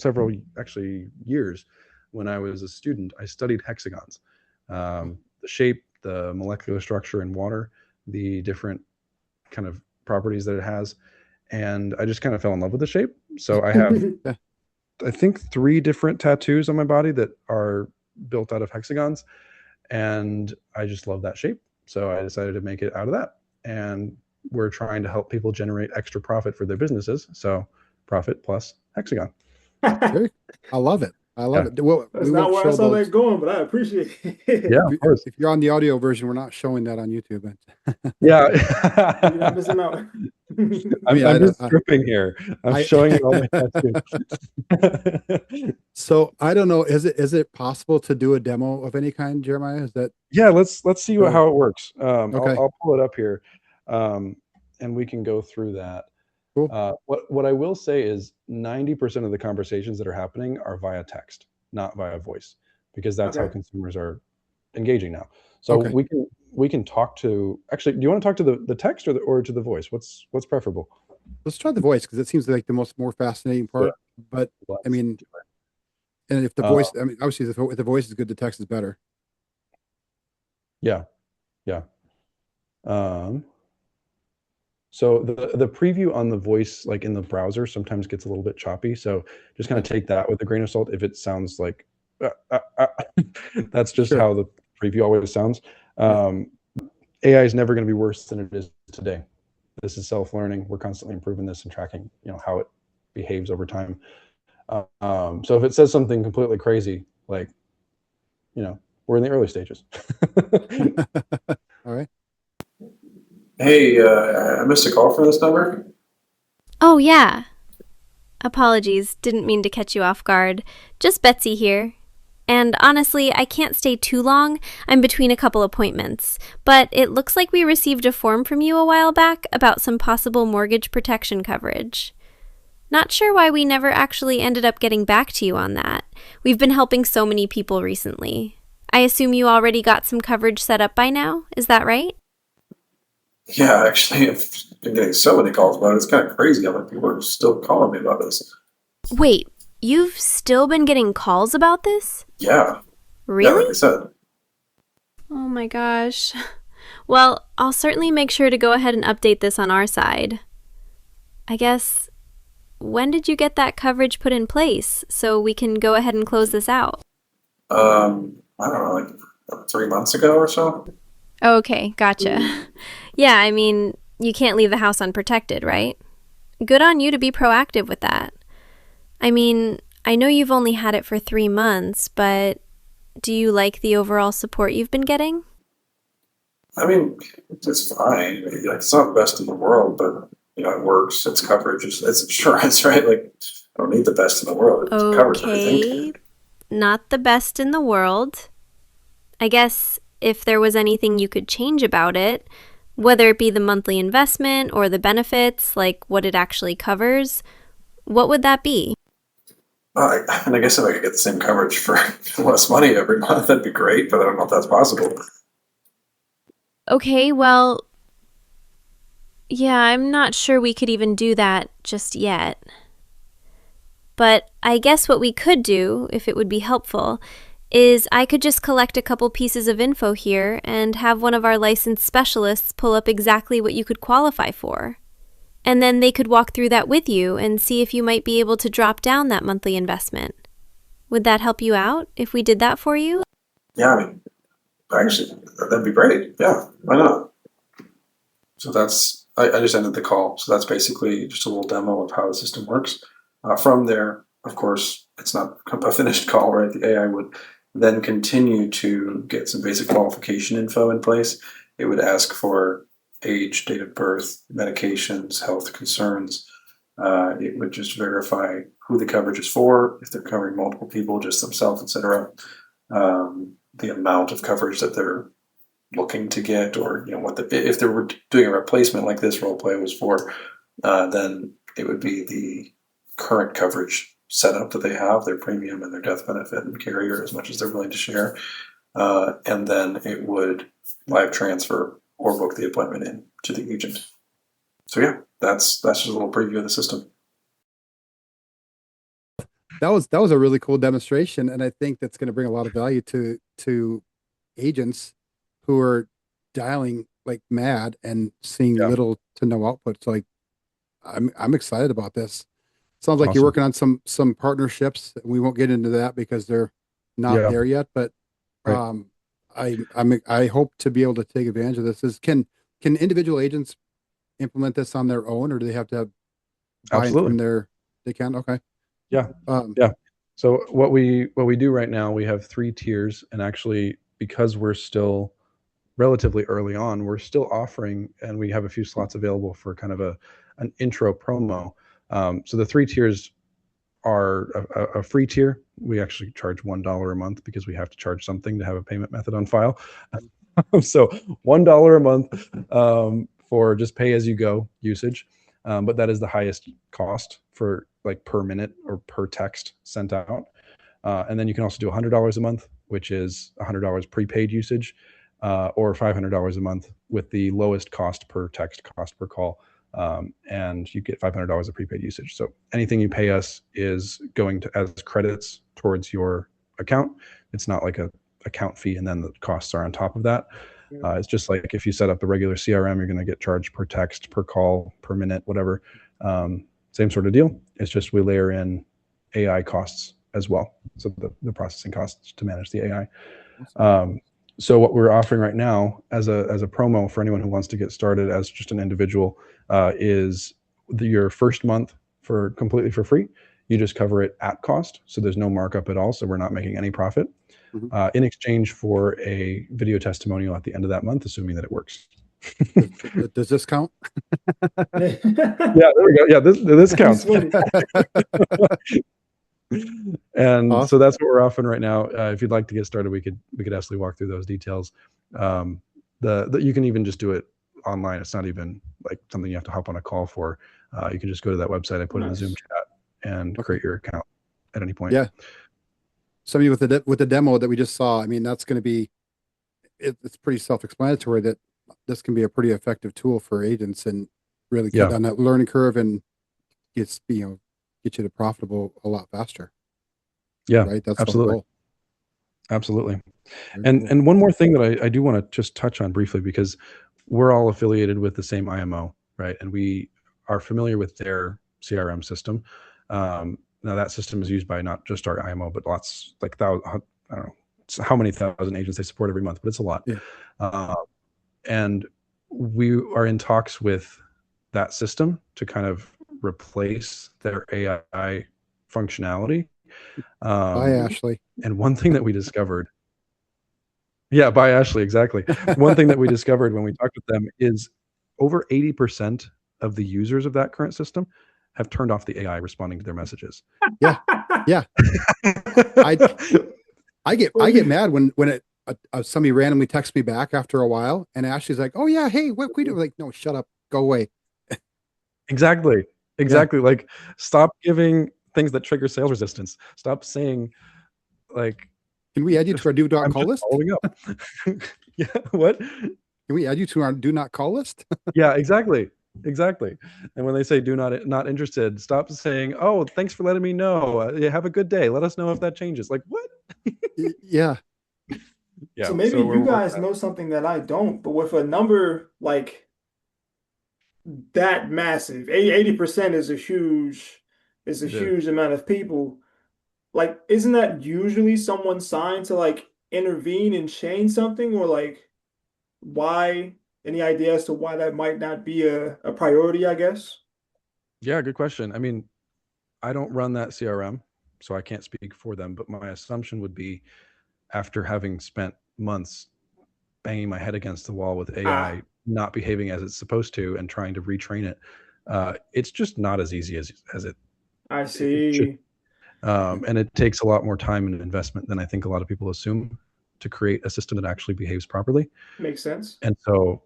actually years, when I was a student, I studied hexagons, the shape, the molecular structure in water, the different kind of properties that it has, and I just kind of fell in love with the shape. So I have, I think, 3 different tattoos on my body that are built out of hexagons, and I just love that shape. So I decided to make it out of that, and we're trying to help people generate extra profit for their businesses. So profit plus hexagon. I love it. I love it. Well, that's not where I saw that going, but I appreciate it. Yeah, of course. If you're on the audio version, we're not showing that on YouTube. Yeah. You're not missing out. I'm just stripping here. I'm showing you all my tattoos. So I don't know. Is it possible to do a demo of any kind, Jeremiah? Is that? Yeah, let's see how it works. Okay. I'll pull it up here, and we can go through that. Cool. What I will say is 90% of the conversations that are happening are via text, not via voice, because that's how consumers are engaging now. So we can talk to. Actually, do you want to talk to the text or to the voice? What's preferable? Let's try the voice because it seems like the more fascinating Yeah. part. But I mean, Do it. and if the voice, I mean, obviously, if the voice is good, the text is better. Yeah. Yeah. So the preview on the voice, like in the browser, sometimes gets a little bit choppy. So just kind of take that with a grain of salt. If it sounds like that's just Sure. how the preview always sounds. Yeah. AI is never going to be worse than it is today. This is self-learning. We're constantly improving this and tracking, how it behaves over time. So if it says something completely crazy, like, we're in the early stages. All right. Hey, I missed a call from this number. Oh, yeah. Apologies, didn't mean to catch you off guard. Just Betsy here. And honestly, I can't stay too long. I'm between a couple appointments. But it looks like we received a form from you a while back about some possible mortgage protection coverage. Not sure why we never actually ended up getting back to you on that. We've been helping so many people recently. I assume you already got some coverage set up by now, is that right? Yeah, actually, I've been getting so many calls about it. It's kind of crazy how many people are still calling me about this. Wait, you've still been getting calls about this? Yeah, Really? like I said. Oh my gosh. Well, I'll certainly make sure to go ahead and update this on our side. I guess, when did you get that coverage put in place so we can go ahead and close this out? I don't know, like 3 months ago or so. Okay, gotcha. Yeah, I mean, you can't leave the house unprotected, right? Good on you to be proactive with that. I mean, I know you've only had it for 3 months, but do you like the overall support you've been getting? I mean, it's fine. Like, it's not the best in the world, but it works. It's coverage. It's insurance, right? Like, I don't need the best in the world. It covers Okay, everything. not the best in the world. I guess if there was anything you could change about it, whether it be the monthly investment or the benefits, like what it actually covers, what would that be? I guess if I could get the same coverage for less money every month, that'd be great. But I don't know if that's possible. Okay, well, yeah, I'm not sure we could even do that just yet. But I guess what we could do, if it would be helpful, is I could just collect a couple pieces of info here and have one of our licensed specialists pull up exactly what you could qualify for. And then they could walk through that with you and see if you might be able to drop down that monthly investment. Would that help you out if we did that for you? Yeah, I mean, actually, that'd be great. Yeah, why not? So I just ended the call. So that's basically just a little demo of how the system works. From there, of course, it's not a finished call, right? The AI would then continue to get some basic qualification info in place. It would ask for age, date of birth, medications, health concerns. It would just verify who the coverage is for, if they're covering multiple people, just themselves, etc. The amount of coverage that they're looking to get, or if they were doing a replacement like this role play was for, then it would be the current coverage setup that they have, their premium and their death benefit and carrier as much as they're willing to share, and then it would live transfer or book the appointment in to the agent. So yeah, that's just a little preview of the system. That was a really cool demonstration, and I think that's going to bring a lot of value to agents who are dialing like mad and seeing little to no output. So like, I'm excited about this. Sounds like you're working on some partnerships. We won't get into that because they're not there yet. But I hope to be able to take advantage of this. Can individual agents implement this on their own, or do they have to have buy-in from their? They can. Okay. Yeah. So what we do right now, we have 3 tiers, and actually, because we're still relatively early on, we're still offering, and we have a few slots available for kind of an intro promo. So the 3 tiers are a free tier. We actually charge $1 a month because we have to charge something to have a payment method on file. So $1 a month for just pay as you go usage. But that is the highest cost for like per minute or per text sent out. And then you can also do $100 a month, which is $100 prepaid usage, or $500 a month with the lowest cost per text, cost per call, and you get $500 of prepaid usage. So anything you pay us is going to as credits towards your account. It's not like a account fee and then the costs are on top of that. It's just like if you set up the regular CRM, you're going to get charged per text, per call, per minute, whatever. Same sort of deal. It's just we layer in AI costs as well. So the processing costs to manage the AI. So what we're offering right now as a promo for anyone who wants to get started as just an individual is your first month completely for free. You just cover it at cost. So there's no markup at all. So we're not making any profit in exchange for a video testimonial at the end of that month, assuming that it works. Does this count? Yeah, there we go. Yeah, this counts. And awesome. So that's what we're offering right now. If you'd like to get started, we could absolutely walk through those details. You can even just do it online. It's not even like something you have to hop on a call for. You can just go to that website I put in the Zoom chat and create your account at any point. Yeah. Somebody with the demo that we just saw, I mean, that's going to be, it's pretty self-explanatory that this can be a pretty effective tool for agents and really cut down that learning curve and get you to profitable a lot faster. Yeah, right. That's absolutely. the goal. Absolutely. And one more thing that I do want to just touch on briefly, because we're all affiliated with the same IMO, right? And we are familiar with their CRM system. Now that system is used by not just our IMO, but lots, like I don't know how many thousand agents they support every month, but it's a lot. Yeah. And we are in talks with that system to kind of replace their AI functionality. By Ashley. And one thing that we discovered, by Ashley, exactly. One thing that we discovered when we talked with them is over 80% of the users of that current system have turned off the AI responding to their messages. Yeah. I get mad when somebody randomly texts me back after a while, and Ashley's like, "Oh yeah, hey, what we do?" Like, no, shut up, go away. Exactly. Yeah. Like, stop giving things that trigger sales resistance. Stop saying, like, can we add you to our do not call list? Following up. Yeah. What? Can we add you to our do not call list? Yeah, exactly. And when they say not interested, stop saying, "Oh, thanks for letting me know. Have a good day. Let us know if that changes." Like, what? Yeah. So maybe you guys know something that I don't, but with a number like that massive, 80% is a huge amount of people. Like, isn't that usually someone signed to like intervene and change something, or like why? Any idea as to why that might not be a priority, I guess? Yeah, good question. I mean, I don't run that CRM, so I can't speak for them, but my assumption would be, after having spent months banging my head against the wall with AI not behaving as it's supposed to and trying to retrain it, it's just not as easy as it. I see. And it takes a lot more time and investment than I think a lot of people assume to create a system that actually behaves properly. Makes sense. And so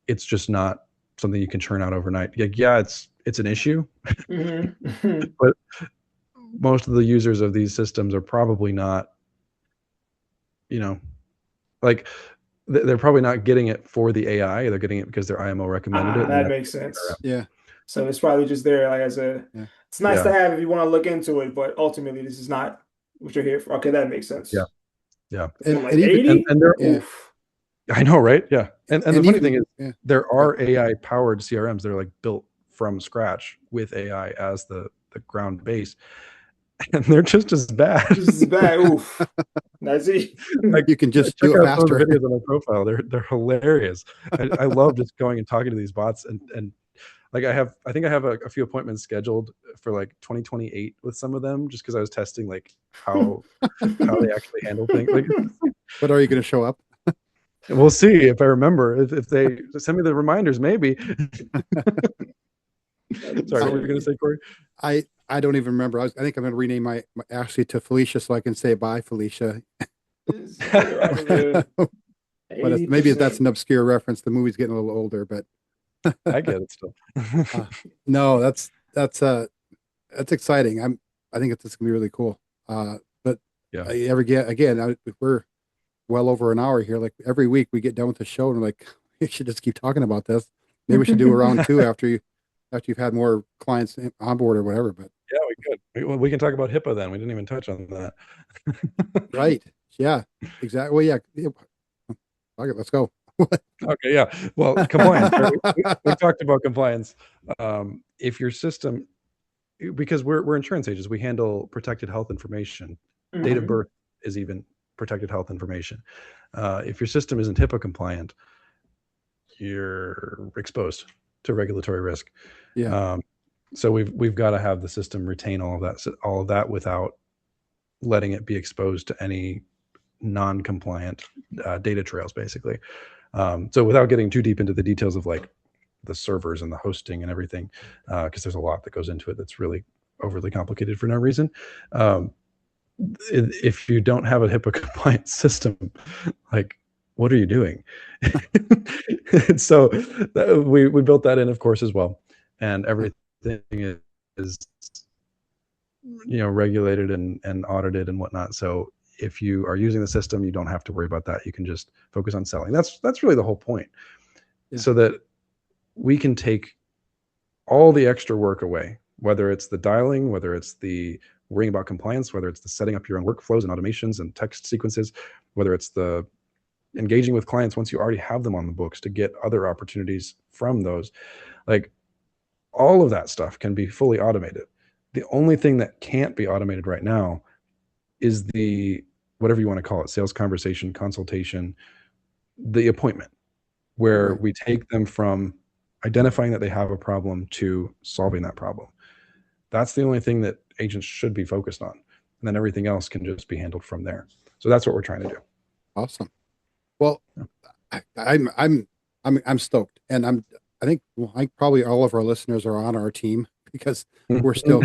it's just not something you can churn out overnight. Yeah, it's an issue, but most of the users of these systems are probably not, like, they're probably not getting it for the AI. They're getting it because their IMO recommended it. That makes sense. Yeah. So it's probably just there like as a. Yeah. It's nice to have if you want to look into it, but ultimately this is not what you're here for. Okay, that makes sense. Yeah. And like 80? And they're, I know, right? Yeah. And the funny thing is, there are AI powered CRMs that are like built from scratch with AI as the ground base, and they're just as bad. Oof. That's it. Like, you can just check do it out faster. Some of the videos on my profile. They're hilarious. I love just going and talking to these bots and like I think I have a few appointments scheduled for like 2028 with some of them, just because I was testing like how they actually handle things. Like, but are you going to show up? We'll see if I remember. If they send me the reminders, maybe. Sorry, what were you going to say, Corey? I don't even remember. I think I'm going to rename my Ashley to Felicia so I can say bye, Felicia. But maybe that's an obscure reference. The movie's getting a little older, but I get it still. No, that's exciting. I think it's going to be really cool. But we're well over an hour here. Like, every week we get done with the show and we're like, we should just keep talking about this. Maybe we should do a round two after after you've had more clients on board or whatever. But Yeah, we could. We can talk about HIPAA then. We didn't even touch on that. right. Yeah, exactly. Well, yeah. Okay, let's go. Okay, yeah. Well, compliance. Right? We talked about compliance. If your system, because we're insurance agents, we handle protected health information. Date of birth is even protected health information. If your system isn't HIPAA compliant, you're exposed to regulatory risk. Yeah. So we've got to have the system retain all of that without letting it be exposed to any non-compliant data trails, basically. So without getting too deep into the details of like the servers and the hosting and everything, because there's a lot that goes into it that's really overly complicated for no reason. If you don't have a HIPAA compliant system, like, what are you doing? So we built that in, of course, as well, and everything is regulated and audited and whatnot. So if you are using the system, you don't have to worry about that. You can just focus on selling. That's really the whole point. Yeah. So that we can take all the extra work away, whether it's the dialing, whether it's the worrying about compliance, whether it's the setting up your own workflows and automations and text sequences, whether it's the engaging with clients once you already have them on the books to get other opportunities from those. Like, all of that stuff can be fully automated. The only thing that can't be automated right now is the, whatever you want to call it, sales conversation, consultation, the appointment, where we take them from identifying that they have a problem to solving that problem. That's the only thing that agents should be focused on. And then everything else can just be handled from there. So that's what we're trying to do. Awesome. Well, I'm stoked, and I think probably all of our listeners are on our team because we're still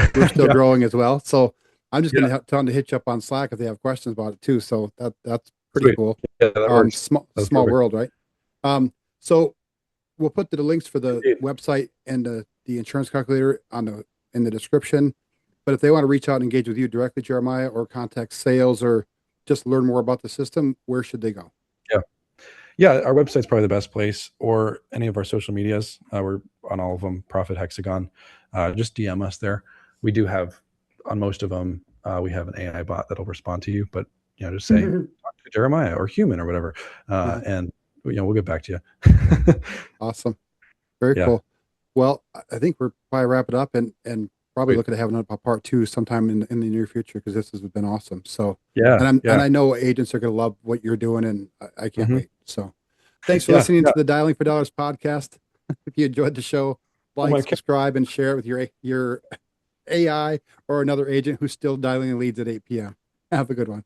growing as well. So I'm just going to tell them to hit you up on Slack if they have questions about it too. So that's pretty cool. Yeah, that works. Small world, right? So we'll put the links for the website and the insurance calculator in the description. But if they want to reach out and engage with you directly, Jeremiah, or contact sales, or just learn more about the system, where should they go? Yeah, our website's probably the best place, or any of our social medias. We're on all of them, Profit Hexagon. Just DM us there. We do have, on most of them, we have an AI bot that'll respond to you, but just say, talk to Jeremiah or human or whatever. And we'll get back to you. Awesome. Very cool. Well, I think we're probably wrap it up and probably looking to have another part 2 sometime in the near future, because this has been awesome. So and I know agents are going to love what you're doing, and I can't wait. So thanks for listening to the Dialing for Dollars podcast. If you enjoyed the show, like, subscribe, and share it with your AI or another agent who's still dialing leads at 8 p.m. Have a good one.